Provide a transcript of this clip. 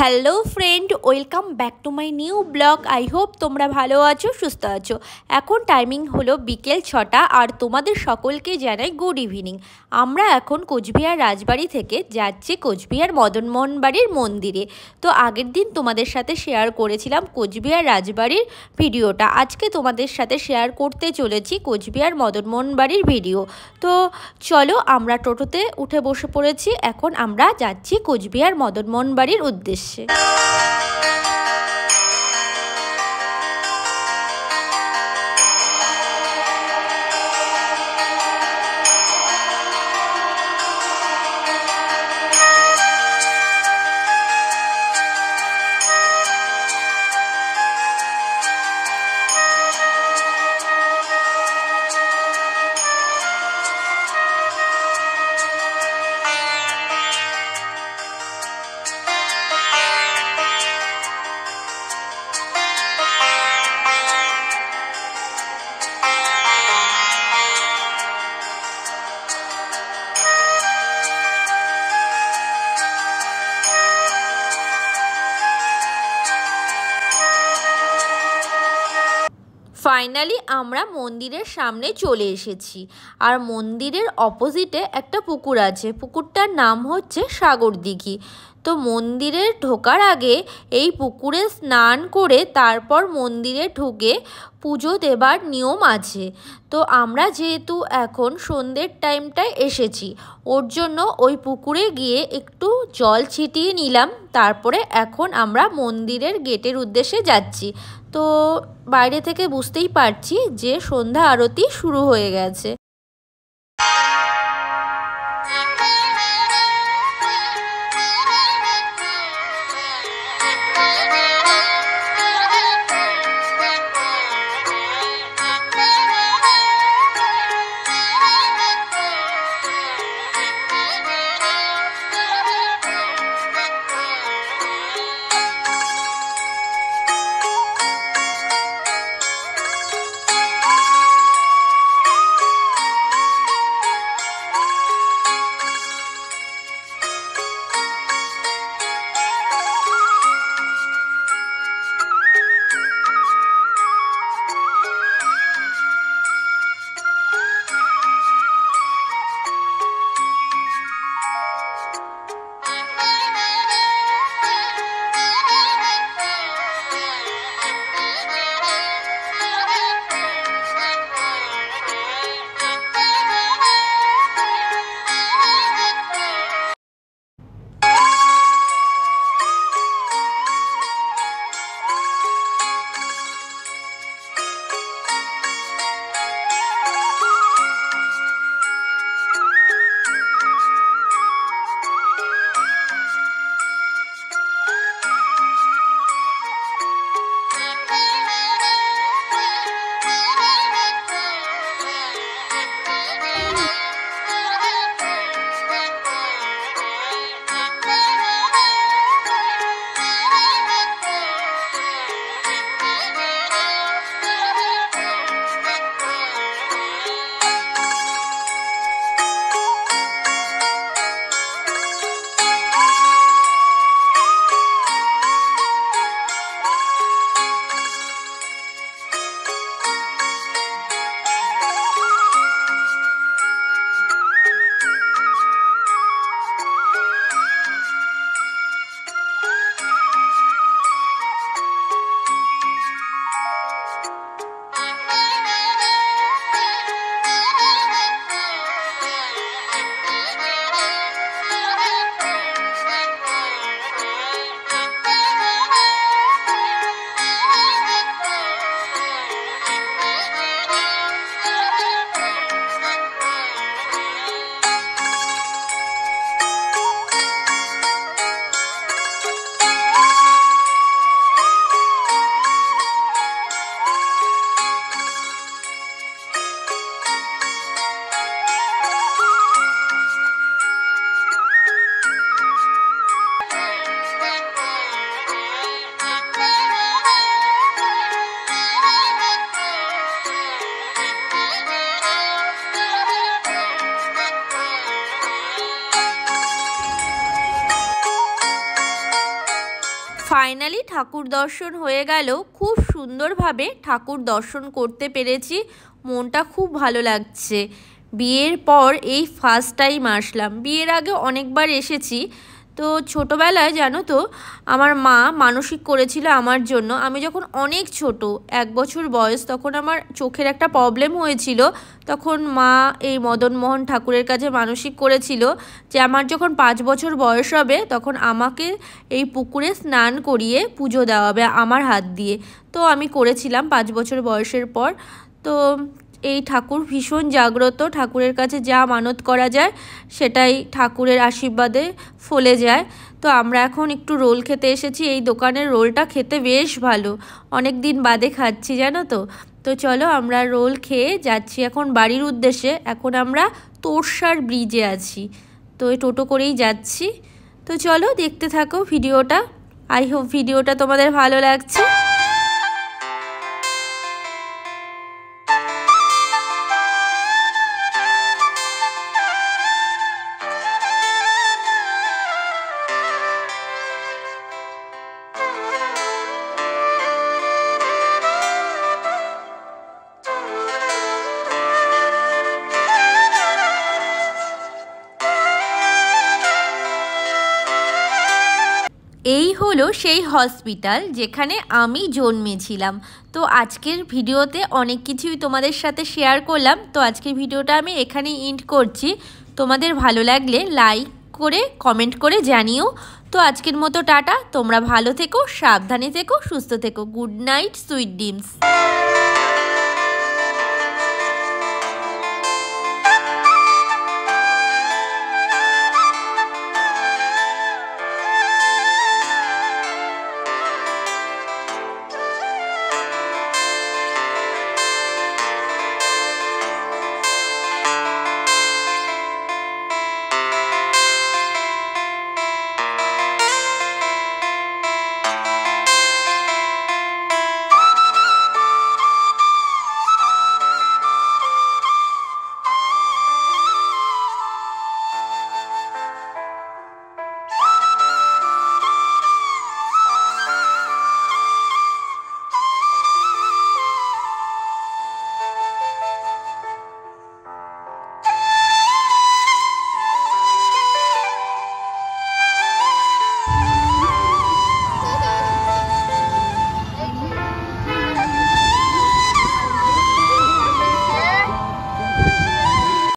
Hello friend, welcome back to my new blog. I hope তোমরা ভালো আছো, সুস্থ আছো। এখন টাইমিং হলো বিকেল 6টা আর তোমাদের সকলকে জানাই গুড ইভিনিং। আমরা এখন কোচবিহার রাজবাড়ি থেকে যাচ্ছি কোচবিহার মদনমোহন বাড়ির মন্দিরে। তো আগের দিন তোমাদের সাথে শেয়ার করেছিলাম কোচবিহার রাজবাড়ির ভিডিওটা। আজকে তোমাদের সাথে শেয়ার করতে চলেছি কোচবিহার মদনমোহন বাড়ির ভিডিও। তো চলো, আমরা টোটোতে উঠে বসে পড়েছি। এখন আমরা যাচ্ছি কোচবিহার মদনমোহন বাড়ির উদ্দেশ্যে। ফাইনালি আমরা মন্দিরের সামনে চলে এসেছি। আর মন্দিরের অপোজিটে একটা পুকুর আছে, পুকুরটার নাম হচ্ছে সাগর দিঘি। তো মন্দিরে ঢোকার আগে এই পুকুরে স্নান করে তারপর মন্দিরে ঢুকে পুজো দেবার নিয়ম আছে। তো আমরা যেহেতু এখন সন্ধ্যের টাইমটায় এসেছি, ওর জন্য ওই পুকুরে গিয়ে একটু জল ছিটিয়ে নিলাম। তারপরে এখন আমরা মন্দিরের গেটের উদ্দেশ্যে যাচ্ছি। তো বাইরে থেকে বুঝতেই পারছি যে সন্ধ্যা আরতি শুরু হয়ে গেছে। ফাইনালি ঠাকুর দর্শন হয়ে গেল। খুব সুন্দরভাবে ঠাকুর দর্শন করতে পেরেছি, মনটা খুব ভালো লাগছে। বিয়ের পর এই ফার্স্ট টাইম আসলাম। বিয়ের আগে অনেকবার এসেছি। তো ছোটোবেলায় জানো তো আমার মা মানসিক করেছিল আমার জন্য। আমি যখন অনেক ছোট, 1 বছর বয়স, তখন আমার চোখের একটা প্রবলেম হয়েছিল। তখন মা এই মদনমোহন ঠাকুরের কাছে মানসিক করেছিল যে আমার যখন 5 বছর বয়স হবে তখন আমাকে এই পুকুরে স্নান করিয়ে পুজো দেওয়া হবে আমার হাত দিয়ে। তো আমি করেছিলাম 5 বছর বয়সের পর। তো এই ঠাকুর ভীষণ জাগ্রত, ঠাকুরের কাছে যা মানত করা যায় সেটাই ঠাকুরের আশীর্বাদে ফলে যায়। তো আমরা এখন একটু রোল খেতে এসেছি। এই দোকানের রোলটা খেতে বেশ ভালো, অনেক দিন বাদে খাচ্ছি জানো তো। তো চলো আমরা রোল খেয়ে যাচ্ছি এখন বাড়ির উদ্দেশ্যে। এখন আমরা তোরসার ব্রিজে আছি, তো এই টোটো করেই যাচ্ছি। তো চলো দেখতে থাকো ভিডিওটা। আই হোপ ভিডিওটা তোমাদের ভালো লাগছে। এই হলো সেই হসপিটাল যেখানে আমি জন্মেছিলাম। তো আজকের ভিডিওতে অনেক কিছুই তোমাদের সাথে শেয়ার করলাম। তো আজকের ভিডিওটা আমি এখানেই এন্ড করছি। তোমাদের ভালো লাগলে লাইক করে কমেন্ট করে জানিও। তো আজকের মতো টাটা, তোমরা ভালো থেকো, সাবধানে থেকো, সুস্থ থেকো। Good night, sweet dreams.